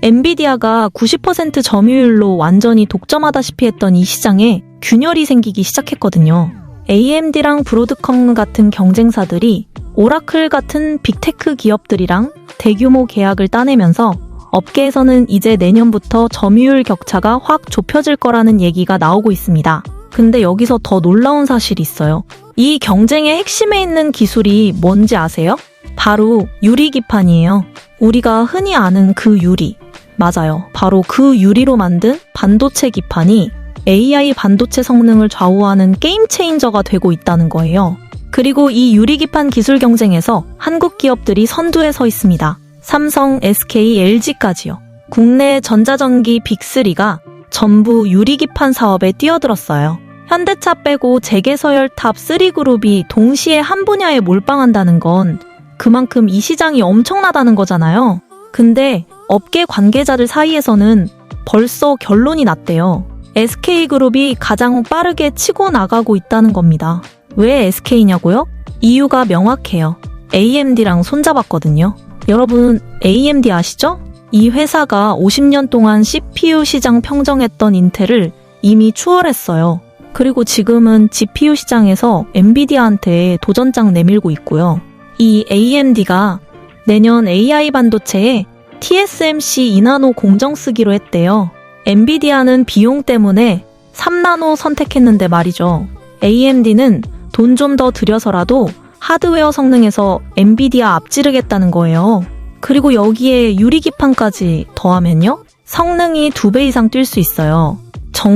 엔비디아가 90% 점유율로 완전히 독점하다시피 했던 이 시장에 균열이 생기기 시작했거든요. AMD랑 브로드컴 같은 경쟁사들이 오라클 같은 빅테크 기업들이랑 대규모 계약을 따내면서 업계에서는 이제 내년부터 점유율 격차가 확 좁혀질 거라는 얘기가 나오고 있습니다. 근데 여기서 더 놀라운 사실이 있어요. 이 경쟁의 핵심에 있는 기술이 뭔지 아세요? 바로 유리기판이에요. 우리가 흔히 아는 그 유리. 맞아요. 바로 그 유리로 만든 반도체 기판이 AI 반도체 성능을 좌우하는 게임 체인저가 되고 있다는 거예요. 그리고 이 유리기판 기술 경쟁에서 한국 기업들이 선두에 서 있습니다. 삼성, SK, LG까지요. 국내 전자전기 빅3가 전부 유리기판 사업에 뛰어들었어요. 현대차 빼고 재계서열 탑 3그룹이 동시에 한 분야에 몰빵한다는 건 그만큼 이 시장이 엄청나다는 거잖아요. 근데 업계 관계자들 사이에서는 벌써 결론이 났대요. SK그룹이 가장 빠르게 치고 나가고 있다는 겁니다. 왜 SK냐고요? 이유가 명확해요. AMD랑 손잡았거든요. 여러분, AMD 아시죠? 이 회사가 50년 동안 CPU 시장 평정했던 인텔을 이미 추월했어요. 그리고 지금은 GPU 시장에서 엔비디아한테 도전장 내밀고 있고요. 이 AMD가 내년 AI 반도체에 TSMC 2나노 공정 쓰기로 했대요. 엔비디아는 비용 때문에 3나노 선택했는데 말이죠. AMD는 돈 좀 더 들여서라도 하드웨어 성능에서 엔비디아 앞지르겠다는 거예요. 그리고 여기에 유리기판까지 더하면요. 성능이 2배 이상 뛸 수 있어요.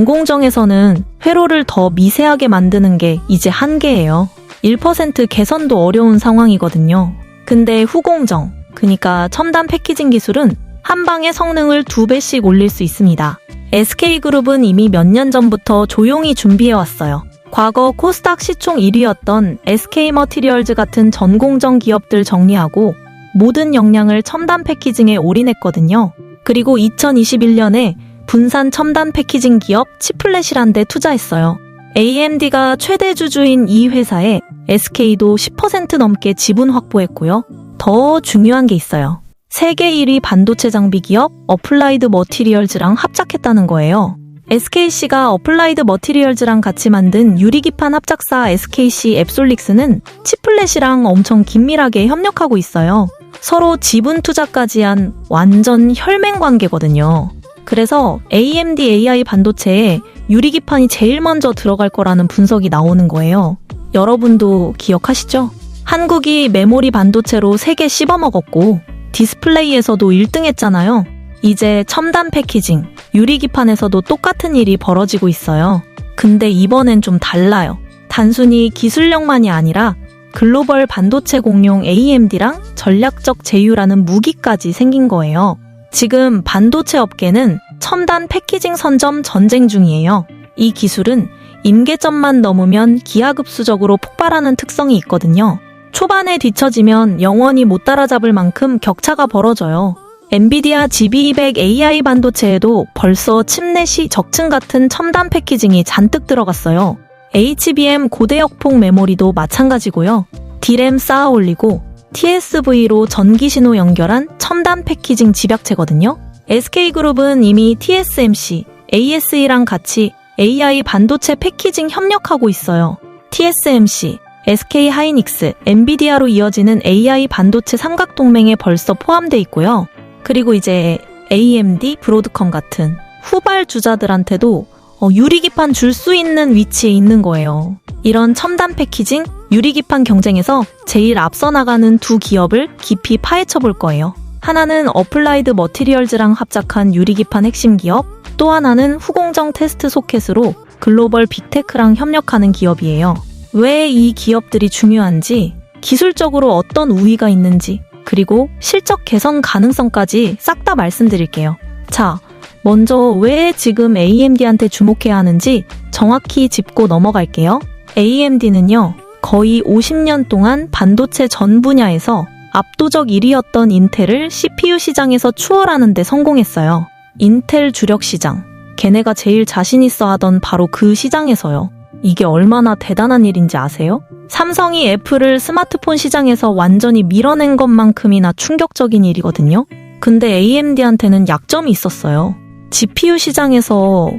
전공정에서는 회로를 더 미세하게 만드는 게 이제 한계예요. 1% 개선도 어려운 상황이거든요. 근데 후공정, 그러니까 첨단 패키징 기술은 한 방에 성능을 2배씩 올릴 수 있습니다. SK그룹은 이미 몇 년 전부터 조용히 준비해왔어요. 과거 코스닥 시총 1위였던 SK머티리얼즈 같은 전공정 기업들 정리하고 모든 역량을 첨단 패키징에 올인했거든요. 그리고 2021년에 분산 첨단 패키징 기업 치플렛이란 데 투자했어요. AMD가 최대 주주인 이 회사에 SK도 10% 넘게 지분 확보했고요. 더 중요한 게 있어요. 세계 1위 반도체 장비 기업 어플라이드 머티리얼즈랑 합작했다는 거예요. SKC가 어플라이드 머티리얼즈랑 같이 만든 유리기판 합작사 SKC 앱솔릭스는 치플렛이랑 엄청 긴밀하게 협력하고 있어요. 서로 지분 투자까지 한 완전 혈맹 관계거든요. 그래서 AMD AI 반도체에 유리기판이 제일 먼저 들어갈 거라는 분석이 나오는 거예요. 여러분도 기억하시죠? 한국이 메모리 반도체로 세계 씹어먹었고 디스플레이에서도 1등 했잖아요. 이제 첨단 패키징, 유리기판에서도 똑같은 일이 벌어지고 있어요. 근데 이번엔 좀 달라요. 단순히 기술력만이 아니라 글로벌 반도체 공룡 AMD랑 전략적 제휴라는 무기까지 생긴 거예요. 지금 반도체 업계는 첨단 패키징 선점 전쟁 중이에요. 이 기술은 임계점만 넘으면 기하급수적으로 폭발하는 특성이 있거든요. 초반에 뒤처지면 영원히 못 따라잡을 만큼 격차가 벌어져요. 엔비디아 GB200 AI 반도체에도 벌써 칩넷이 적층 같은 첨단 패키징이 잔뜩 들어갔어요. HBM 고대역폭 메모리도 마찬가지고요. D램 쌓아 올리고 TSV로 전기 신호 연결한 첨단 패키징 집약체거든요. SK그룹은 이미 TSMC, ASE랑 같이 AI 반도체 패키징 협력하고 있어요. TSMC, SK하이닉스, 엔비디아로 이어지는 AI 반도체 삼각동맹에 벌써 포함돼 있고요. 그리고 이제 AMD, 브로드컴 같은 후발 주자들한테도 유리기판 줄 수 있는 위치에 있는 거예요. 이런 첨단 패키징, 유리기판 경쟁에서 제일 앞서 나가는 두 기업을 깊이 파헤쳐 볼 거예요. 하나는 어플라이드 머티리얼즈랑 합작한 유리기판 핵심 기업, 또 하나는 후공정 테스트 소켓으로 글로벌 빅테크랑 협력하는 기업이에요. 왜 이 기업들이 중요한지, 기술적으로 어떤 우위가 있는지, 그리고 실적 개선 가능성까지 싹 다 말씀드릴게요. 자, 먼저 왜 지금 AMD한테 주목해야 하는지 정확히 짚고 넘어갈게요. AMD는요, 거의 50년 동안 반도체 전 분야에서 압도적 1위였던 인텔을 CPU 시장에서 추월하는 데 성공했어요. 인텔 주력 시장, 걔네가 제일 자신 있어 하던 바로 그 시장에서요. 이게 얼마나 대단한 일인지 아세요? 삼성이 애플을 스마트폰 시장에서 완전히 밀어낸 것만큼이나 충격적인 일이거든요. 근데 AMD한테는 약점이 있었어요. GPU 시장에서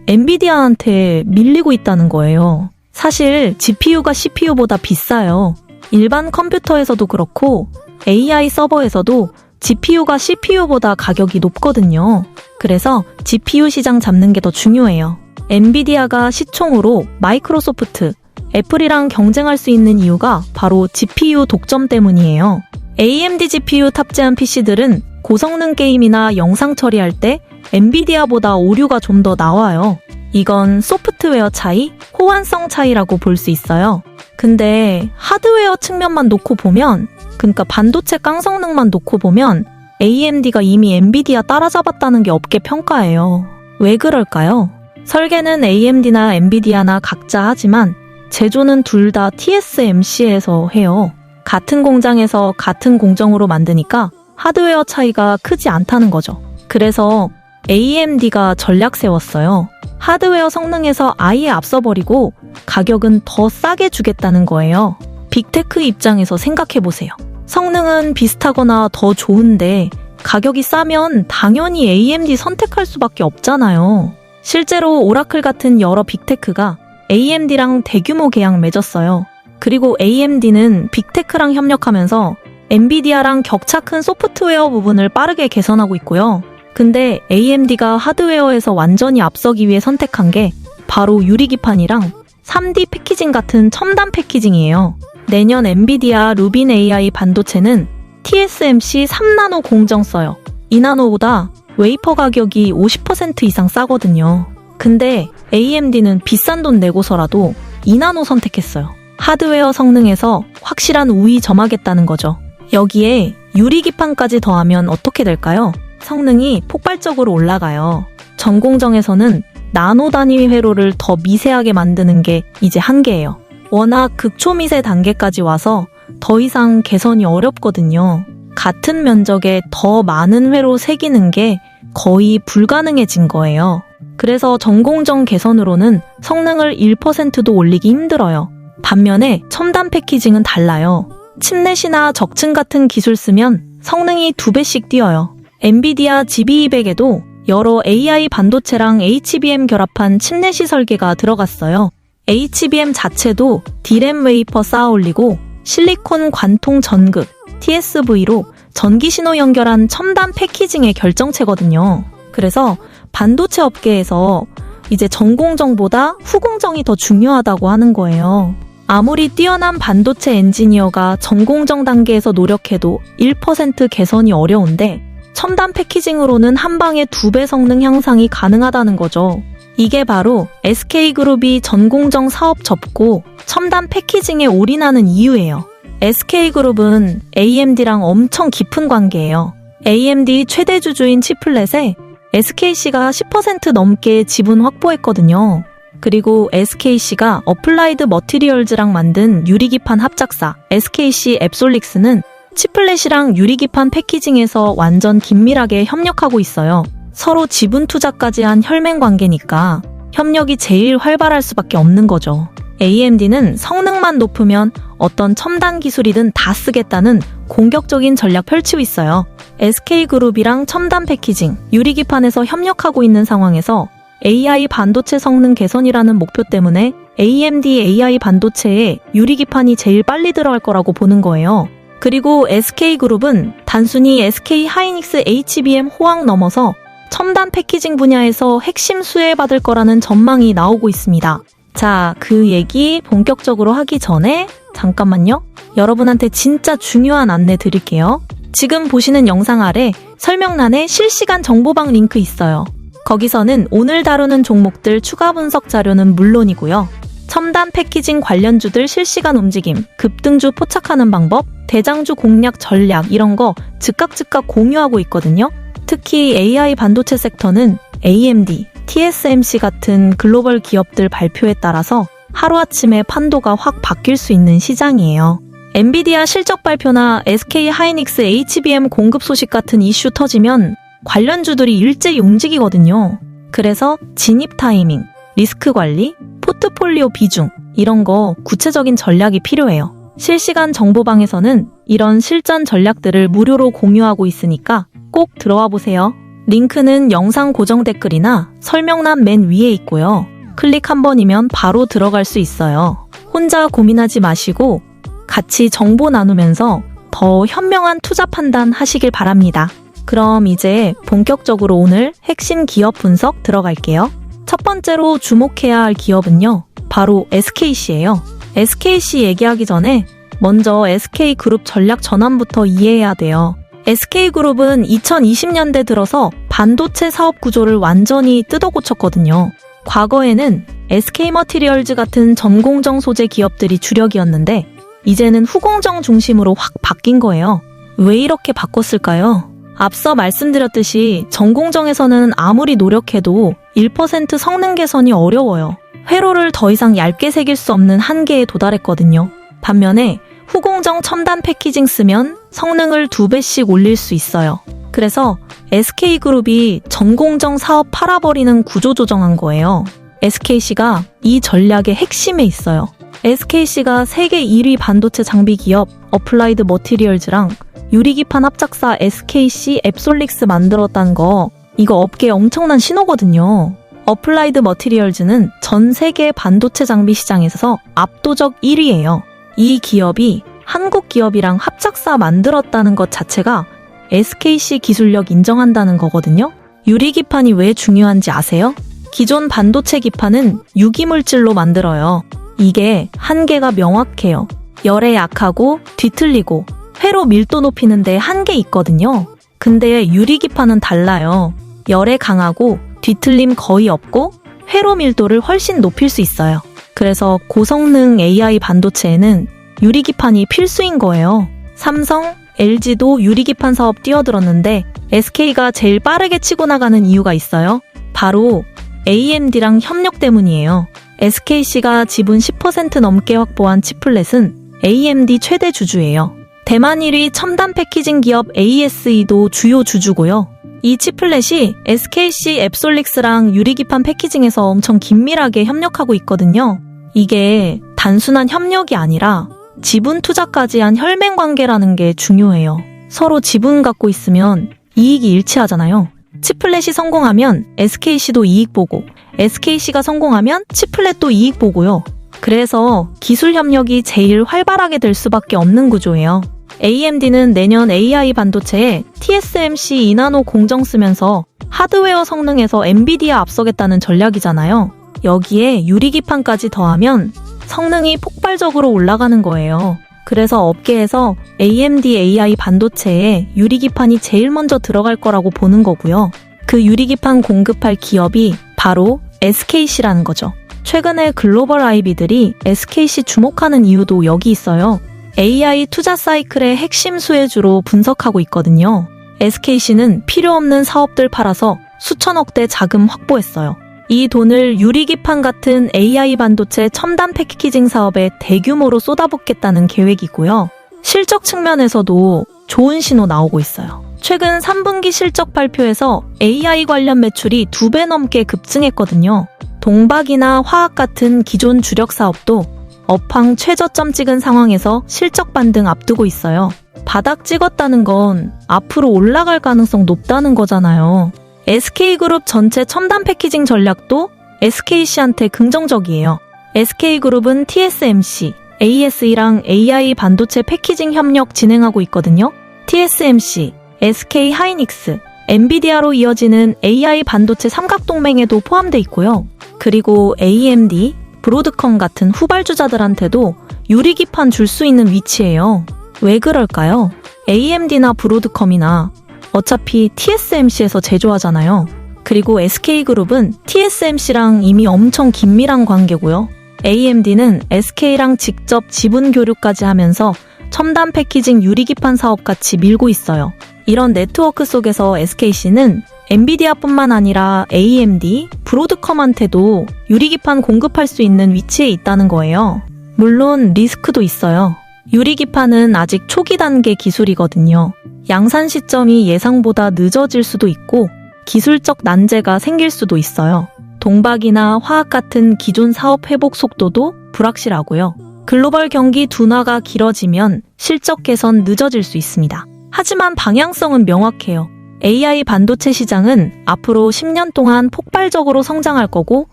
엔비디아한테 밀리고 있다는 거예요. 사실 GPU가 CPU보다 비싸요. 일반 컴퓨터에서도 그렇고 AI 서버에서도 GPU가 CPU보다 가격이 높거든요. 그래서 GPU 시장 잡는 게 더 중요해요. 엔비디아가 시총으로 마이크로소프트, 애플이랑 경쟁할 수 있는 이유가 바로 GPU 독점 때문이에요. AMD GPU 탑재한 PC들은 고성능 게임이나 영상 처리할 때 엔비디아보다 오류가 좀 더 나와요. 이건 소프트웨어 차이, 호환성 차이라고 볼 수 있어요. 근데 하드웨어 측면만 놓고 보면, 그러니까 반도체 깡성능만 놓고 보면 AMD가 이미 엔비디아 따라잡았다는 게 업계 평가예요. 왜 그럴까요? 설계는 AMD나 엔비디아나 각자 하지만 제조는 둘 다 TSMC에서 해요. 같은 공장에서 같은 공정으로 만드니까 하드웨어 차이가 크지 않다는 거죠. 그래서 AMD가 전략 세웠어요. 하드웨어 성능에서 아예 앞서버리고 가격은 더 싸게 주겠다는 거예요. 빅테크 입장에서 생각해보세요. 성능은 비슷하거나 더 좋은데 가격이 싸면 당연히 AMD 선택할 수밖에 없잖아요. 실제로 오라클 같은 여러 빅테크가 AMD랑 대규모 계약 맺었어요. 그리고 AMD는 빅테크랑 협력하면서 엔비디아랑 격차 큰 소프트웨어 부분을 빠르게 개선하고 있고요. 근데 AMD가 하드웨어에서 완전히 앞서기 위해 선택한 게 바로 유리기판이랑 3D 패키징 같은 첨단 패키징이에요. 내년 엔비디아 루빈 AI 반도체는 TSMC 3나노 공정 써요. 2나노보다 웨이퍼 가격이 50% 이상 싸거든요. 근데 AMD는 비싼 돈 내고서라도 2나노 선택했어요. 하드웨어 성능에서 확실한 우위 점하겠다는 거죠. 여기에 유리기판까지 더하면 어떻게 될까요? 성능이 폭발적으로 올라가요. 전공정에서는 나노 단위 회로를 더 미세하게 만드는 게 이제 한계예요. 워낙 극초미세 단계까지 와서 더 이상 개선이 어렵거든요. 같은 면적에 더 많은 회로 새기는 게 거의 불가능해진 거예요. 그래서 전공정 개선으로는 성능을 1%도 올리기 힘들어요. 반면에 첨단 패키징은 달라요. 칩넷이나 적층 같은 기술 쓰면 성능이 2배씩 뛰어요. 엔비디아 GB200에도 여러 AI 반도체랑 HBM 결합한 칩넷이 설계가 들어갔어요. HBM 자체도 D램 웨이퍼 쌓아 올리고 실리콘 관통 전극, TSV로 전기 신호 연결한 첨단 패키징의 결정체거든요. 그래서 반도체 업계에서 이제 전공정보다 후공정이 더 중요하다고 하는 거예요. 아무리 뛰어난 반도체 엔지니어가 전공정 단계에서 노력해도 1% 개선이 어려운데 첨단 패키징으로는 한 방에 2배 성능 향상이 가능하다는 거죠. 이게 바로 SK그룹이 전공정 사업 접고 첨단 패키징에 올인하는 이유예요. SK그룹은 AMD랑 엄청 깊은 관계예요. AMD 최대 주주인 치플렛에 SKC가 10% 넘게 지분 확보했거든요. 그리고 SKC가 어플라이드 머티리얼즈랑 만든 유리기판 합작사 SKC 앱솔릭스는 치플렛이랑 유리기판 패키징에서 완전 긴밀하게 협력하고 있어요. 서로 지분 투자까지 한 혈맹 관계니까 협력이 제일 활발할 수밖에 없는 거죠. AMD는 성능만 높으면 어떤 첨단 기술이든 다 쓰겠다는 공격적인 전략 펼치고 있어요. SK그룹이랑 첨단 패키징, 유리기판에서 협력하고 있는 상황에서 AI 반도체 성능 개선이라는 목표 때문에 AMD AI 반도체에 유리기판이 제일 빨리 들어갈 거라고 보는 거예요. 그리고 SK그룹은 단순히 SK 하이닉스 HBM 호황 넘어서 첨단 패키징 분야에서 핵심 수혜받을 거라는 전망이 나오고 있습니다. 자, 그 얘기 본격적으로 하기 전에 잠깐만요. 여러분한테 진짜 중요한 안내 드릴게요. 지금 보시는 영상 아래 설명란에 실시간 정보방 링크 있어요. 거기서는 오늘 다루는 종목들 추가 분석 자료는 물론이고요. 첨단 패키징 관련주들 실시간 움직임, 급등주 포착하는 방법, 대장주 공략 전략 이런 거 즉각 공유하고 있거든요. 특히 AI 반도체 섹터는 AMD, TSMC 같은 글로벌 기업들 발표에 따라서 하루아침에 판도가 확 바뀔 수 있는 시장이에요. 엔비디아 실적 발표나 SK 하이닉스 HBM 공급 소식 같은 이슈 터지면 관련주들이 일제히 움직이거든요. 그래서 진입 타이밍, 리스크 관리, 포트폴리오 비중 이런 거 구체적인 전략이 필요해요. 실시간 정보방에서는 이런 실전 전략들을 무료로 공유하고 있으니까 꼭 들어와 보세요. 링크는 영상 고정 댓글이나 설명란 맨 위에 있고요. 클릭 한 번이면 바로 들어갈 수 있어요. 혼자 고민하지 마시고 같이 정보 나누면서 더 현명한 투자 판단 하시길 바랍니다. 그럼 이제 본격적으로 오늘 핵심 기업 분석 들어갈게요. 첫 번째로 주목해야 할 기업은요, 바로 SKC예요. SKC 얘기하기 전에 먼저 SK그룹 전략 전환부터 이해해야 돼요. SK그룹은 2020년대 들어서 반도체 사업 구조를 완전히 뜯어 고쳤거든요. 과거에는 SK머티리얼즈 같은 전공정 소재 기업들이 주력이었는데 이제는 후공정 중심으로 확 바뀐 거예요. 왜 이렇게 바꿨을까요? 앞서 말씀드렸듯이 전공정에서는 아무리 노력해도 1% 성능 개선이 어려워요. 회로를 더 이상 얇게 새길 수 없는 한계에 도달했거든요. 반면에 후공정 첨단 패키징 쓰면 성능을 2배씩 올릴 수 있어요. 그래서 SK그룹이 전공정 사업 팔아버리는 구조 조정한 거예요. SKC가 이 전략의 핵심에 있어요. SKC가 세계 1위 반도체 장비 기업 어플라이드 머티리얼즈랑 유리기판 합작사 SKC 앱솔릭스 만들었다는 거, 이거 업계에 엄청난 신호거든요. 어플라이드 머티리얼즈는 전 세계 반도체 장비 시장에서 압도적 1위예요. 이 기업이 한국 기업이랑 합작사 만들었다는 것 자체가 SKC 기술력 인정한다는 거거든요. 유리기판이 왜 중요한지 아세요? 기존 반도체 기판은 유기물질로 만들어요. 이게 한계가 명확해요. 열에 약하고 뒤틀리고 회로 밀도 높이는데 한계 있거든요. 근데 유리기판은 달라요. 열에 강하고 뒤틀림 거의 없고 회로 밀도를 훨씬 높일 수 있어요. 그래서 고성능 AI 반도체에는 유리기판이 필수인 거예요. 삼성, LG도 유리기판 사업 뛰어들었는데 SK가 제일 빠르게 치고 나가는 이유가 있어요. 바로 AMD랑 협력 때문이에요. SKC가 지분 10% 넘게 확보한 치플렛은 AMD 최대 주주예요. 대만 1위 첨단 패키징 기업 ASE도 주요 주주고요. 이 치플렛이 SKC 앱솔릭스랑 유리기판 패키징에서 엄청 긴밀하게 협력하고 있거든요. 이게 단순한 협력이 아니라 지분 투자까지 한 혈맹 관계라는 게 중요해요. 서로 지분 갖고 있으면 이익이 일치하잖아요. 치플렛이 성공하면 SKC도 이익 보고, SKC가 성공하면 치플렛도 이익 보고요. 그래서 기술 협력이 제일 활발하게 될 수밖에 없는 구조예요. AMD는 내년 AI 반도체에 TSMC 2나노 공정 쓰면서 하드웨어 성능에서 엔비디아 앞서겠다는 전략이잖아요. 여기에 유리기판까지 더하면 성능이 폭발적으로 올라가는 거예요. 그래서 업계에서 AMD AI 반도체에 유리기판이 제일 먼저 들어갈 거라고 보는 거고요. 그 유리기판 공급할 기업이 바로 SKC라는 거죠. 최근에 글로벌 IB들이 SKC 주목하는 이유도 여기 있어요. AI 투자 사이클의 핵심 수혜주로 분석하고 있거든요. SKC는 필요 없는 사업들 팔아서 수천억대 자금 확보했어요. 이 돈을 유리기판 같은 AI 반도체 첨단 패키징 사업에 대규모로 쏟아붓겠다는 계획이고요. 실적 측면에서도 좋은 신호 나오고 있어요. 최근 3분기 실적 발표에서 AI 관련 매출이 2배 넘게 급증했거든요. 동박이나 화학 같은 기존 주력 사업도 업황 최저점 찍은 상황에서 실적 반등 앞두고 있어요. 바닥 찍었다는 건 앞으로 올라갈 가능성 높다는 거잖아요. SK그룹 전체 첨단 패키징 전략도 SKC한테 긍정적이에요. SK그룹은 TSMC, ASE랑 AI 반도체 패키징 협력 진행하고 있거든요. TSMC, SK 하이닉스, 엔비디아로 이어지는 AI 반도체 삼각동맹에도 포함돼 있고요. 그리고 AMD, 브로드컴 같은 후발주자들한테도 유리기판 줄 수 있는 위치예요. 왜 그럴까요? AMD나 브로드컴이나 어차피 TSMC에서 제조하잖아요. 그리고 SK그룹은 TSMC랑 이미 엄청 긴밀한 관계고요. AMD는 SK랑 직접 지분 교류까지 하면서 첨단 패키징 유리기판 사업 같이 밀고 있어요. 이런 네트워크 속에서 SKC는 엔비디아뿐만 아니라 AMD, 브로드컴한테도 유리기판 공급할 수 있는 위치에 있다는 거예요. 물론 리스크도 있어요. 유리기판은 아직 초기 단계 기술이거든요. 양산 시점이 예상보다 늦어질 수도 있고 기술적 난제가 생길 수도 있어요. 동박이나 화학 같은 기존 사업 회복 속도도 불확실하고요. 글로벌 경기 둔화가 길어지면 실적 개선 늦어질 수 있습니다. 하지만 방향성은 명확해요. AI 반도체 시장은 앞으로 10년 동안 폭발적으로 성장할 거고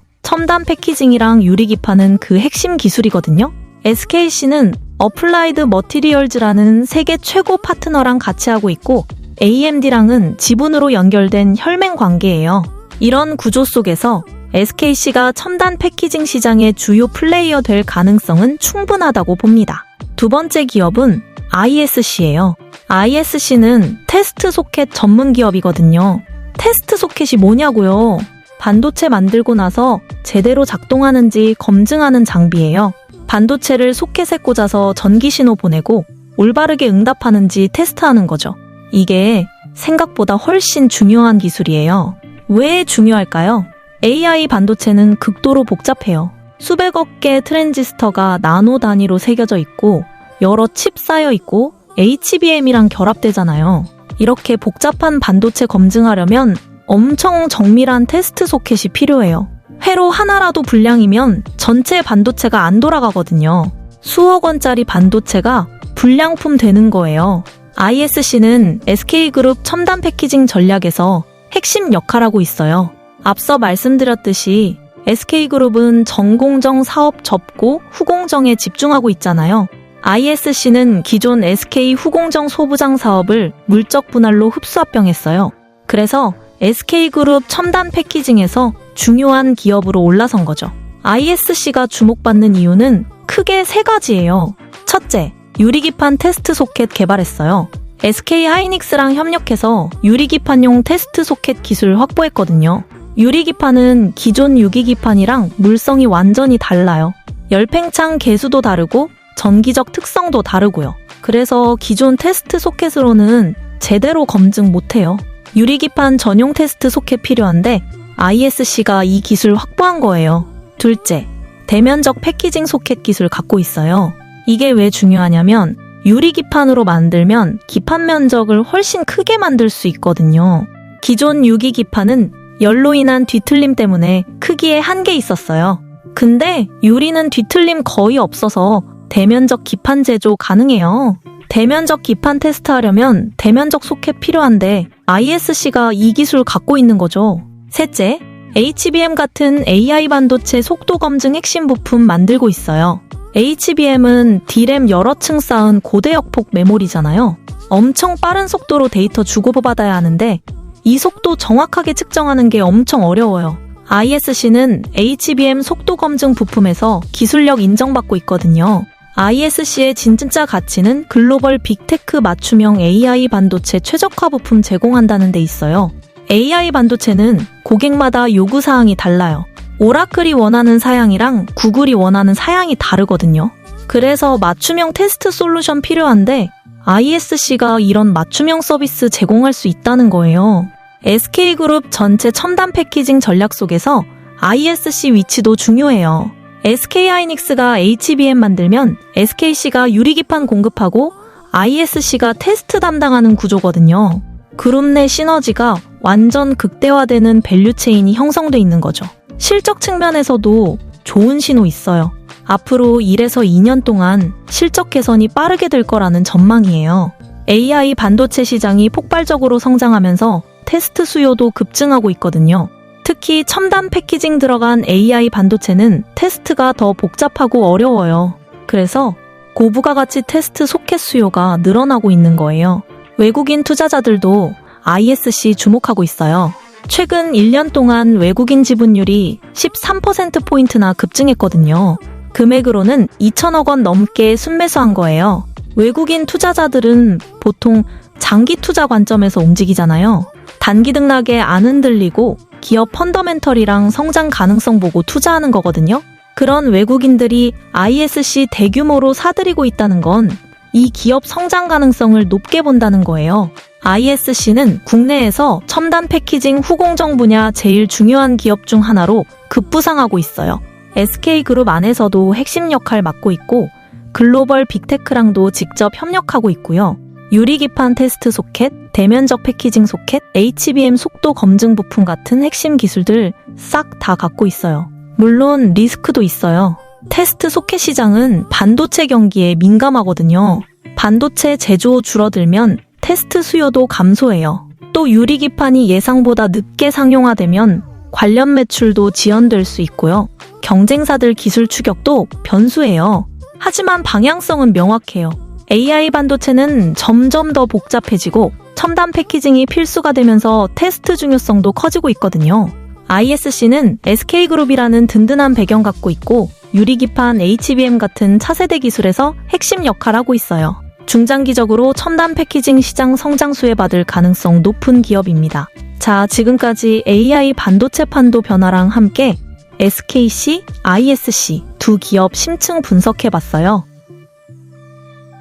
첨단 패키징이랑 유리기판은 그 핵심 기술이거든요. SKC는 어플라이드 머티리얼즈라는 세계 최고 파트너랑 같이 하고 있고 AMD랑은 지분으로 연결된 혈맹 관계예요. 이런 구조 속에서 SKC가 첨단 패키징 시장의 주요 플레이어 될 가능성은 충분하다고 봅니다. 두 번째 기업은 ISC예요. ISC는 테스트 소켓 전문 기업이거든요. 테스트 소켓이 뭐냐고요? 반도체 만들고 나서 제대로 작동하는지 검증하는 장비예요. 반도체를 소켓에 꽂아서 전기 신호 보내고 올바르게 응답하는지 테스트하는 거죠. 이게 생각보다 훨씬 중요한 기술이에요. 왜 중요할까요? AI 반도체는 극도로 복잡해요. 수백억 개의 트랜지스터가 나노 단위로 새겨져 있고 여러 칩 쌓여 있고 HBM이랑 결합되잖아요. 이렇게 복잡한 반도체 검증하려면 엄청 정밀한 테스트 소켓이 필요해요. 회로 하나라도 불량이면 전체 반도체가 안 돌아가거든요. 수억 원짜리 반도체가 불량품 되는 거예요. ISC는 SK그룹 첨단 패키징 전략에서 핵심 역할하고 있어요. 앞서 말씀드렸듯이 SK그룹은 전공정 사업 접고 후공정에 집중하고 있잖아요. ISC는 기존 SK 후공정 소부장 사업을 물적 분할로 흡수합병했어요. 그래서 SK그룹 첨단 패키징에서 중요한 기업으로 올라선 거죠. ISC가 주목받는 이유는 크게 세 가지예요. 첫째, 유리기판 테스트 소켓 개발했어요. SK 하이닉스랑 협력해서 유리기판용 테스트 소켓 기술 확보했거든요. 유리기판은 기존 유기기판이랑 물성이 완전히 달라요. 열팽창 개수도 다르고 전기적 특성도 다르고요. 그래서 기존 테스트 소켓으로는 제대로 검증 못해요. 유리기판 전용 테스트 소켓 필요한데 ISC가 이 기술 확보한 거예요. 둘째, 대면적 패키징 소켓 기술 갖고 있어요. 이게 왜 중요하냐면 유리기판으로 만들면 기판 면적을 훨씬 크게 만들 수 있거든요. 기존 유기기판은 열로 인한 뒤틀림 때문에 크기에 한계 있었어요. 근데 유리는 뒤틀림 거의 없어서 대면적 기판 제조 가능해요. 대면적 기판 테스트하려면 대면적 소켓 필요한데 ISC가 이 기술 갖고 있는 거죠. 셋째, HBM 같은 AI 반도체 속도 검증 핵심 부품 만들고 있어요. HBM은 D램 여러 층 쌓은 고대역폭 메모리잖아요. 엄청 빠른 속도로 데이터 주고받아야 하는데 이 속도 정확하게 측정하는 게 엄청 어려워요. ISC는 HBM 속도 검증 부품에서 기술력 인정받고 있거든요. ISC의 진짜 가치는 글로벌 빅테크 맞춤형 AI 반도체 최적화 부품 제공한다는 데 있어요. AI 반도체는 고객마다 요구사항이 달라요. 오라클이 원하는 사양이랑 구글이 원하는 사양이 다르거든요. 그래서 맞춤형 테스트 솔루션 필요한데 ISC가 이런 맞춤형 서비스 제공할 수 있다는 거예요. SK그룹 전체 첨단 패키징 전략 속에서 ISC 위치도 중요해요. SK하이닉스가 HBM 만들면 SKC가 유리기판 공급하고 ISC가 테스트 담당하는 구조거든요. 그룹 내 시너지가 완전 극대화되는 밸류체인이 형성돼 있는 거죠. 실적 측면에서도 좋은 신호 있어요. 앞으로 1에서 2년 동안 실적 개선이 빠르게 될 거라는 전망이에요. AI 반도체 시장이 폭발적으로 성장하면서 테스트 수요도 급증하고 있거든요. 특히 첨단 패키징 들어간 AI 반도체는 테스트가 더 복잡하고 어려워요. 그래서 고부가 가치 테스트 소켓 수요가 늘어나고 있는 거예요. 외국인 투자자들도 ISC 주목하고 있어요. 최근 1년 동안 외국인 지분율이 13%포인트나 급증했거든요. 금액으로는 2천억 원 넘게 순매수한 거예요. 외국인 투자자들은 보통 장기 투자 관점에서 움직이잖아요. 단기 등락에 안 흔들리고 기업 펀더멘털이랑 성장 가능성 보고 투자하는 거거든요. 그런 외국인들이 ISC 대규모로 사들이고 있다는 건 이 기업 성장 가능성을 높게 본다는 거예요. ISC는 국내에서 첨단 패키징 후공정 분야 제일 중요한 기업 중 하나로 급부상하고 있어요. SK그룹 안에서도 핵심 역할 맡고 있고 글로벌 빅테크랑도 직접 협력하고 있고요. 유리기판 테스트 소켓, 대면적 패키징 소켓, HBM 속도 검증 부품 같은 핵심 기술들 싹 다 갖고 있어요. 물론 리스크도 있어요. 테스트 소켓 시장은 반도체 경기에 민감하거든요. 반도체 제조 줄어들면 테스트 수요도 감소해요. 또 또 유리기판이 예상보다 늦게 상용화되면 관련 매출도 지연될 수 있고요. 경쟁사들 기술 추격도 변수예요. 하지만 방향성은 명확해요. AI 반도체는 점점 더 복잡해지고 첨단 패키징이 필수가 되면서 테스트 중요성도 커지고 있거든요. ISC는 SK그룹이라는 든든한 배경 갖고 있고 유리기판 HBM 같은 차세대 기술에서 핵심 역할하고 있어요. 중장기적으로 첨단 패키징 시장 성장 수혜받을 가능성 높은 기업입니다. 자, 지금까지 AI 반도체 판도 변화랑 함께 SKC, ISC 두 기업 심층 분석해봤어요.